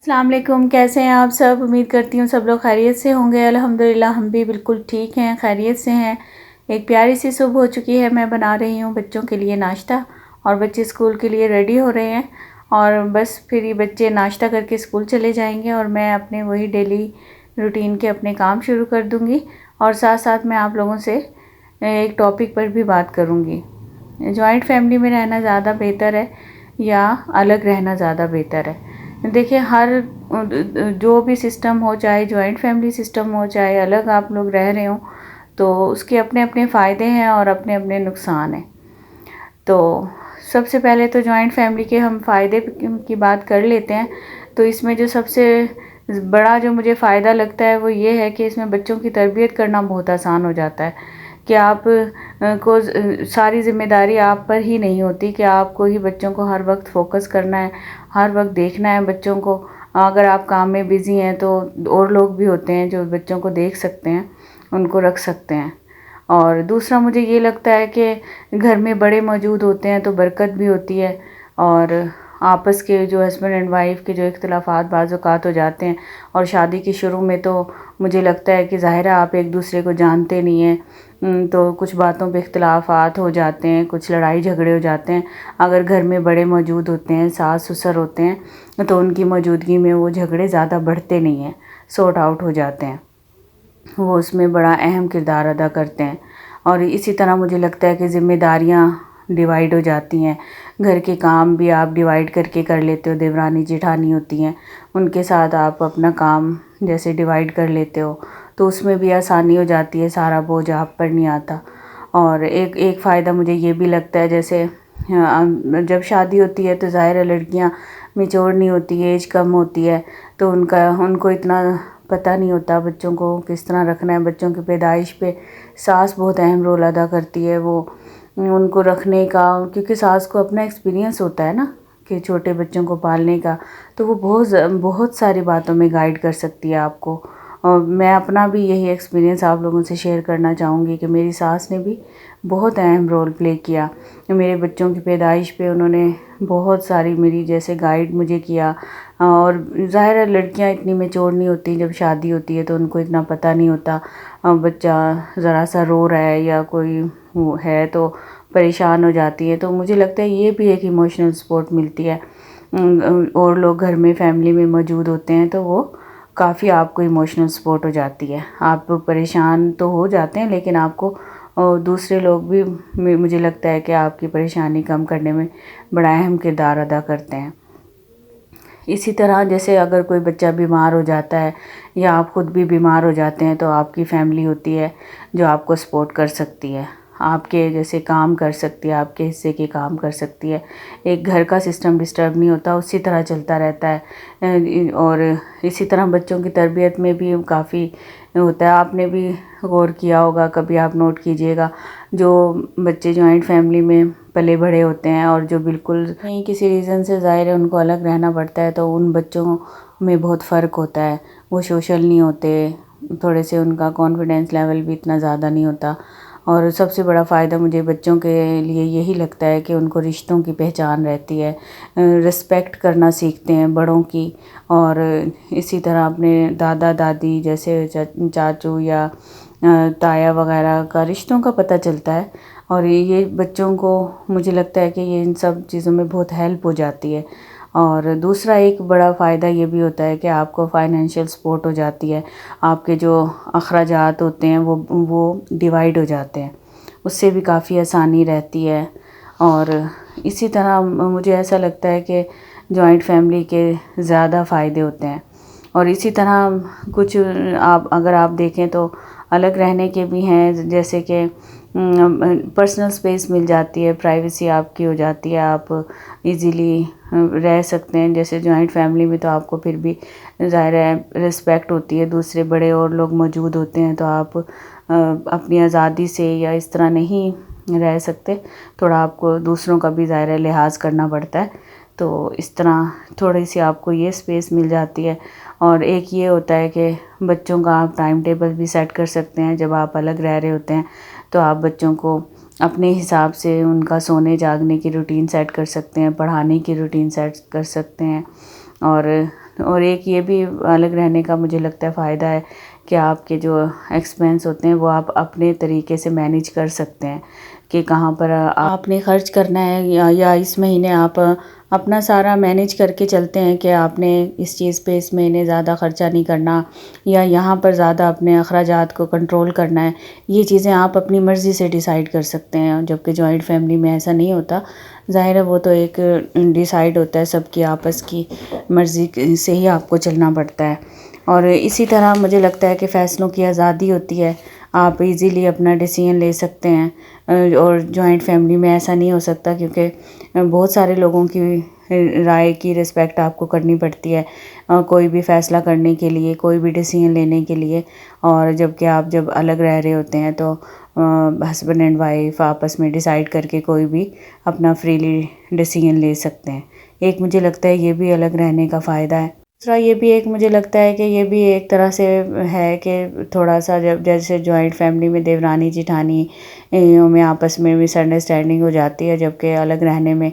السلام علیکم، کیسے ہیں آپ سب؟ امید کرتی ہوں سب لوگ خیریت سے ہوں گے۔ الحمدللہ ہم بھی بالکل ٹھیک ہیں، خیریت سے ہیں۔ ایک پیاری سی صبح ہو چکی ہے، میں بنا رہی ہوں بچوں کے لیے ناشتہ اور بچے اسکول کے لیے ریڈی ہو رہے ہیں، اور بس پھر یہ بچے ناشتہ کر کے اسکول چلے جائیں گے اور میں اپنے وہی ڈیلی روٹین کے اپنے کام شروع کر دوں گی، اور ساتھ ساتھ میں آپ لوگوں سے ایک ٹاپک پر بھی بات کروں گی۔ جوائنٹ فیملی میں رہنا زیادہ بہتر ہے یا الگ رہنا زیادہ بہتر ہے؟ دیکھیں، ہر جو بھی سسٹم ہو، چاہے جوائنٹ فیملی سسٹم ہو چاہے الگ آپ لوگ رہ رہے ہوں، تو اس کے اپنے اپنے فائدے ہیں اور اپنے اپنے نقصان ہیں۔ تو سب سے پہلے تو جوائنٹ فیملی کے ہم فائدے کی بات کر لیتے ہیں۔ تو اس میں جو سب سے بڑا جو مجھے فائدہ لگتا ہے وہ یہ ہے کہ اس میں بچوں کی تربیت کرنا بہت آسان ہو جاتا ہے، کہ آپ کو ساری ذمہ داری آپ پر ہی نہیں ہوتی کہ آپ کو ہی بچوں کو ہر وقت فوکس کرنا ہے، ہر وقت دیکھنا ہے بچوں کو۔ اگر آپ کام میں بزی ہیں تو اور لوگ بھی ہوتے ہیں جو بچوں کو دیکھ سکتے ہیں، ان کو رکھ سکتے ہیں۔ اور دوسرا مجھے یہ لگتا ہے کہ گھر میں بڑے موجود ہوتے ہیں تو برکت بھی ہوتی ہے، اور آپس کے جو ہسبینڈ اینڈ وائف کے جو اختلافات بعض اوقات ہو جاتے ہیں، اور شادی کے شروع میں تو مجھے لگتا ہے کہ ظاہر ہے آپ ایک دوسرے کو جانتے نہیں ہیں، تو کچھ باتوں پہ اختلافات ہو جاتے ہیں، کچھ لڑائی جھگڑے ہو جاتے ہیں۔ اگر گھر میں بڑے موجود ہوتے ہیں، ساس سسر ہوتے ہیں، تو ان کی موجودگی میں وہ جھگڑے زیادہ بڑھتے نہیں ہیں، سورٹ آؤٹ ہو جاتے ہیں، وہ اس میں بڑا اہم کردار ادا کرتے ہیں۔ اور اسی طرح مجھے لگتا ہے کہ ذمہ داریاں ڈیوائیڈ ہو جاتی ہیں، گھر کے کام بھی آپ ڈیوائیڈ کر کے کر لیتے ہو، دیورانی جیٹھانی ہوتی ہیں ان کے ساتھ آپ اپنا کام جیسے ڈیوائیڈ کر لیتے ہو، تو اس میں بھی آسانی ہو جاتی ہے، سارا بوجھ آپ پر نہیں آتا۔ اور ایک فائدہ مجھے یہ بھی لگتا ہے، جیسے جب شادی ہوتی ہے تو ظاہر ہے لڑکیاں میچور نہیں ہوتی، ایج کم ہوتی ہے، تو ان کو اتنا پتہ نہیں ہوتا بچوں کو کس طرح رکھنا ہے۔ بچوں کی پیدائش پہ ساس بہت اہم رول ادا کرتی ہے، وہ ان کو رکھنے کا، کیونکہ ساس کو اپنا ایکسپیرینس ہوتا ہے نا کہ چھوٹے بچوں کو پالنے کا، تو وہ بہت ساری باتوں میں گائیڈ کر سکتی ہے آپ کو۔ اور میں اپنا بھی یہی ایکسپیرینس آپ لوگوں سے شیئر کرنا چاہوں گی کہ میری ساس نے بھی بہت اہم رول پلے کیا میرے بچوں کی پیدائش پہ، انہوں نے بہت ساری میری جیسے گائیڈ مجھے کیا۔ اور ظاہر ہے لڑکیاں اتنی میچور نہیں ہوتی، جب شادی ہوتی ہے تو ان کو اتنا پتہ نہیں ہوتا، بچہ ذرا سا رو رہا ہے یا کوئی ہے تو پریشان ہو جاتی ہے، تو مجھے لگتا ہے یہ بھی ایک ایموشنل سپورٹ ملتی ہے۔ اور لوگ گھر میں فیملی میں موجود ہوتے ہیں تو وہ کافی آپ کو ایموشنل سپورٹ ہو جاتی ہے، آپ پریشان تو ہو جاتے ہیں لیکن آپ کو دوسرے لوگ بھی مجھے لگتا ہے کہ آپ کی پریشانی کم کرنے میں بڑا اہم کردار ادا کرتے ہیں۔ اسی طرح جیسے اگر کوئی بچہ بیمار ہو جاتا ہے یا آپ خود بھی بیمار ہو جاتے ہیں تو آپ کی فیملی ہوتی ہے جو آپ کو سپورٹ کر سکتی ہے، آپ کے جیسے کام کر سکتی ہے، آپ کے حصے کے کام کر سکتی ہے۔ ایک گھر کا سسٹم ڈسٹرب نہیں ہوتا، اسی طرح چلتا رہتا ہے۔ اور اسی طرح بچوں کی تربیت میں بھی کافی ہوتا ہے، آپ نے بھی غور کیا ہوگا، کبھی آپ نوٹ کیجئے گا، جو بچے جوائنٹ فیملی میں پلے بڑے ہوتے ہیں اور جو بالکل نہیں کسی ریزن سے ظاہر ہے ان کو الگ رہنا پڑتا ہے، تو ان بچوں میں بہت فرق ہوتا ہے، وہ سوشل نہیں ہوتے، تھوڑے سے ان کا کانفیڈنس لیول بھی اتنا زیادہ نہیں ہوتا۔ اور سب سے بڑا فائدہ مجھے بچوں کے لیے یہی لگتا ہے کہ ان کو رشتوں کی پہچان رہتی ہے، رسپیکٹ کرنا سیکھتے ہیں بڑوں کی، اور اسی طرح اپنے دادا دادی جیسے چاچو یا تایا وغیرہ کا رشتوں کا پتہ چلتا ہے، اور یہ بچوں کو مجھے لگتا ہے کہ یہ ان سب چیزوں میں بہت ہیلپ ہو جاتی ہے۔ اور دوسرا ایک بڑا فائدہ یہ بھی ہوتا ہے کہ آپ کو فائنینشیل سپورٹ ہو جاتی ہے، آپ کے جو اخراجات ہوتے ہیں وہ ڈیوائیڈ ہو جاتے ہیں، اس سے بھی کافی آسانی رہتی ہے۔ اور اسی طرح مجھے ایسا لگتا ہے کہ جوائنٹ فیملی کے زیادہ فائدے ہوتے ہیں۔ اور اسی طرح کچھ اگر آپ دیکھیں تو الگ رہنے کے بھی ہیں، جیسے کہ پرسنل سپیس مل جاتی ہے، پرائیویسی آپ کی ہو جاتی ہے، آپ ایزیلی رہ سکتے ہیں۔ جیسے جوائنٹ فیملی میں تو آپ کو پھر بھی ظاہر ہے رسپیکٹ ہوتی ہے، دوسرے بڑے اور لوگ موجود ہوتے ہیں تو آپ اپنی آزادی سے یا اس طرح نہیں رہ سکتے، تھوڑا آپ کو دوسروں کا بھی ظاہر ہے لحاظ کرنا پڑتا ہے، تو اس طرح تھوڑی سی آپ کو یہ سپیس مل جاتی ہے۔ اور ایک یہ ہوتا ہے کہ بچوں کا آپ ٹائم ٹیبل بھی سیٹ کر سکتے ہیں، جب آپ الگ رہ رہے ہوتے ہیں تو آپ بچوں کو اپنے حساب سے ان کا سونے جاگنے کی روٹین سیٹ کر سکتے ہیں، پڑھانے کی روٹین سیٹ کر سکتے ہیں، اور اور ایک یہ بھی الگ رہنے کا مجھے لگتا ہے فائدہ ہے کہ آپ کے جو ایکسپینس ہوتے ہیں وہ آپ اپنے طریقے سے مینیج کر سکتے ہیں کہ کہاں پر آپ نے خرچ کرنا ہے، یا اس مہینے آپ اپنا سارا مینیج کر کے چلتے ہیں کہ آپ نے اس چیز پہ اس مہینے زیادہ خرچہ نہیں کرنا، یا یہاں پر زیادہ اپنے اخراجات کو کنٹرول کرنا ہے۔ یہ چیزیں آپ اپنی مرضی سے ڈیسائیڈ کر سکتے ہیں، جبکہ جوائنٹ فیملی میں ایسا نہیں ہوتا۔ ظاہر ہے وہ تو ایک ڈیسائیڈ ہوتا ہے، سب کی آپس کی مرضی سے ہی آپ کو چلنا پڑتا ہے۔ اور اسی طرح مجھے لگتا ہے کہ فیصلوں کی آزادی ہوتی ہے، آپ ایزیلی اپنا ڈیسیژن لے سکتے ہیں، اور جوائنٹ فیملی میں ایسا نہیں ہو سکتا، کیونکہ بہت سارے لوگوں کی رائے کی رسپیکٹ آپ کو کرنی پڑتی ہے کوئی بھی فیصلہ کرنے کے لیے، کوئی بھی ڈیسیژن لینے کے لیے۔ اور جبکہ آپ جب الگ رہ رہے ہوتے ہیں تو ہسبینڈ اینڈ وائف آپس میں ڈیسائیڈ کر کے کوئی بھی اپنا فریلی ڈیسیژن لے سکتے ہیں۔ ایک مجھے لگتا ہے یہ بھی الگ رہنے کا فائدہ ہے۔ دوسرا یہ بھی ایک مجھے لگتا ہے کہ یہ بھی ایک طرح سے ہے کہ تھوڑا سا جب جیسے جوائنٹ فیملی میں دیورانی جیٹھانی میں آپس میں مس انڈرسٹینڈنگ ہو جاتی ہے، جبکہ الگ رہنے میں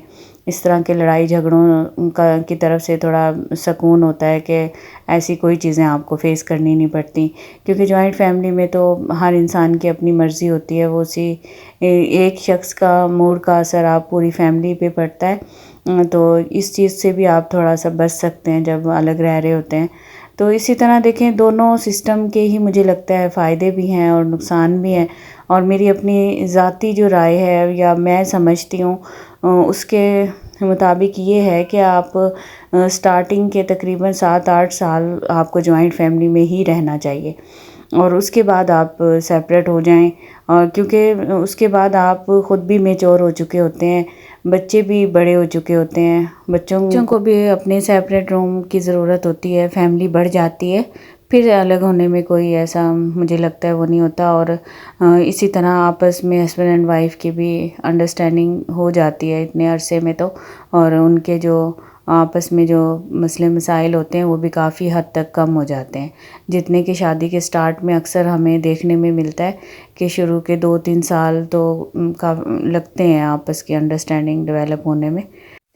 اس طرح کے لڑائی جھگڑوں کی طرف سے تھوڑا سکون ہوتا ہے کہ ایسی کوئی چیزیں آپ کو فیس کرنی نہیں پڑتی، کیونکہ جوائنٹ فیملی میں تو ہر انسان کی اپنی مرضی ہوتی ہے، وہ اسی ایک شخص کا موڈ کا اثر آپ پوری فیملی پہ پڑتا ہے، تو اس چیز سے بھی آپ تھوڑا سا بچ سکتے ہیں جب الگ رہ رہے ہوتے ہیں۔ تو اسی طرح دیکھیں دونوں سسٹم کے ہی مجھے لگتا ہے فائدے بھی ہیں اور نقصان بھی ہیں، اور میری اپنی ذاتی جو رائے ہے یا میں سمجھتی ہوں اس کے مطابق یہ ہے کہ آپ سٹارٹنگ کے تقریباً 7-8 سال آپ کو جوائنٹ فیملی میں ہی رہنا چاہیے، اور اس کے بعد آپ سیپریٹ ہو جائیں، اور کیونکہ اس کے بعد آپ خود بھی میچور ہو چکے ہوتے ہیں، بچے بھی بڑے ہو چکے ہوتے ہیں، بچوں کو بھی اپنے سیپریٹ روم کی ضرورت ہوتی ہے، فیملی بڑھ جاتی ہے، پھر الگ ہونے میں کوئی ایسا مجھے لگتا ہے وہ نہیں ہوتا۔ اور اسی طرح آپس میں ہسبینڈ اینڈ وائف کی بھی انڈرسٹینڈنگ ہو جاتی ہے اتنے عرصے میں تو، اور ان کے جو آپس میں جو مسئلے مسائل ہوتے ہیں وہ بھی کافی حد تک کم ہو جاتے ہیں، جتنے کہ شادی کے سٹارٹ میں اکثر ہمیں دیکھنے میں ملتا ہے کہ شروع کے 2-3 سال تو لگتے ہیں آپس کی انڈرسٹینڈنگ ڈیولپ ہونے میں۔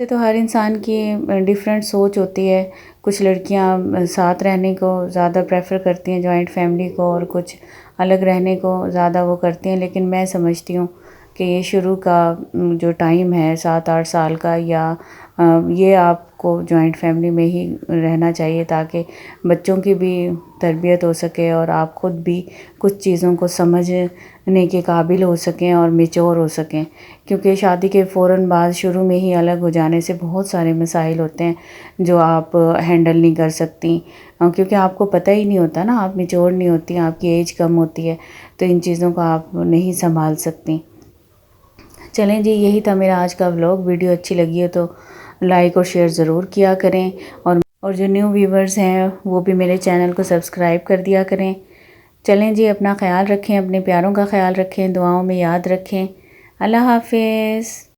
تو ہر انسان کی ڈیفرنٹ سوچ ہوتی ہے، کچھ لڑکیاں ساتھ رہنے کو زیادہ پریفر کرتی ہیں جوائنٹ فیملی کو، اور کچھ الگ رہنے کو زیادہ وہ کرتی ہیں، لیکن میں سمجھتی ہوں کہ یہ شروع کا جو ٹائم ہے 7-8 سال کا، یا یہ آپ کو جوائنٹ فیملی میں ہی رہنا چاہیے تاکہ بچوں کی بھی تربیت ہو سکے اور آپ خود بھی کچھ چیزوں کو سمجھنے کے قابل ہو سکیں اور میچور ہو سکیں، کیونکہ شادی کے فوراً بعد شروع میں ہی الگ ہو جانے سے بہت سارے مسائل ہوتے ہیں جو آپ ہینڈل نہیں کر سکتی، کیونکہ آپ کو پتہ ہی نہیں ہوتا نا، آپ میچور نہیں ہوتی، آپ کی ایج کم ہوتی ہے، تو ان چیزوں کو آپ نہیں سنبھال سکتی۔ چلیں جی، یہی تھا میرا آج کا ولاگ۔ ویڈیو اچھی لگی ہے تو لائک اور شیئر ضرور کیا کریں، اور جو نیو ویورز ہیں وہ بھی میرے چینل کو سبسکرائب کر دیا کریں۔ چلیں جی، اپنا خیال رکھیں، اپنے پیاروں کا خیال رکھیں، دعاؤں میں یاد رکھیں۔ اللہ حافظ۔